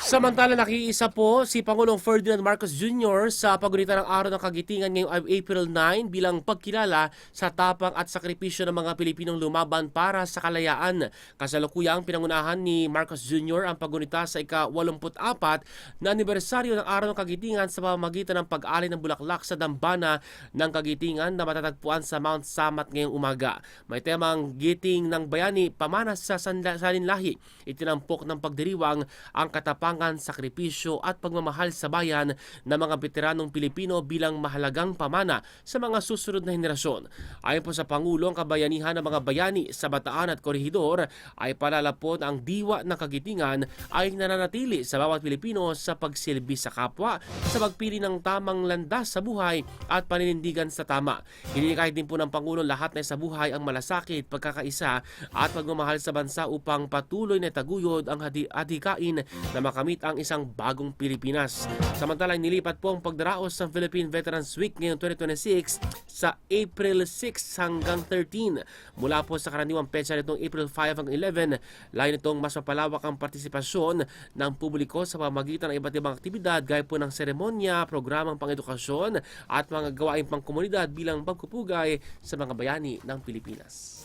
Samantala, nakiisa po si Pangulong Ferdinand Marcos Jr. sa paggunita ng Araw ng Kagitingan ngayong April 9 bilang pagkilala sa tapang at sakripisyo ng mga Pilipinong lumaban para sa kalayaan. Kasalukuyang pinangunahan ni Marcos Jr. ang paggunita sa ika-84 na anibersaryo ng Araw ng Kagitingan sa pamamagitan ng pag-alay ng bulaklak sa dambana ng Kagitingan na matatagpuan sa Mount Samat ngayong umaga. May temang Giting ng Bayani, Pamanas sa Salinlahi. Itinampok ng pagdiriwang ang katapangan, sakripisyo at pagmamahal sa bayan ng mga veteranong Pilipino bilang mahalagang pamana sa mga susunod na henerasyon. Ayon po sa Pangulo, ang kabayanihan ng mga bayani sa Bataan at Corregidor ay palalapot ang diwa ng Kagitingan ay nananatili sa bawat Pilipino sa pagsilbi sa kapwa, sa pagpili ng tamang landas sa buhay at paninindigan sa tama. Ininikahit din po ng Pangulo lahat na sa buhay ang malasakit, pagkakaisa at pagmamahal sa bansa upang patuloy na taguyod ang adhikain na makamit ang isang bagong Pilipinas. Samantalang nilipat po ang pagdaraos ng Philippine Veterans Week ngayong 2026 sa April 6 hanggang 13. Mula po sa karaniwang petsa nitong April 5 hanggang 11, layo nitong mas mapalawak ang partisipasyon ng publiko sa pamamagitan ng iba't ibang aktibidad gaya po ng seremonya, programang pang-edukasyon at mga gawain pang komunidad bilang pagpupugay sa mga bayani ng Pilipinas.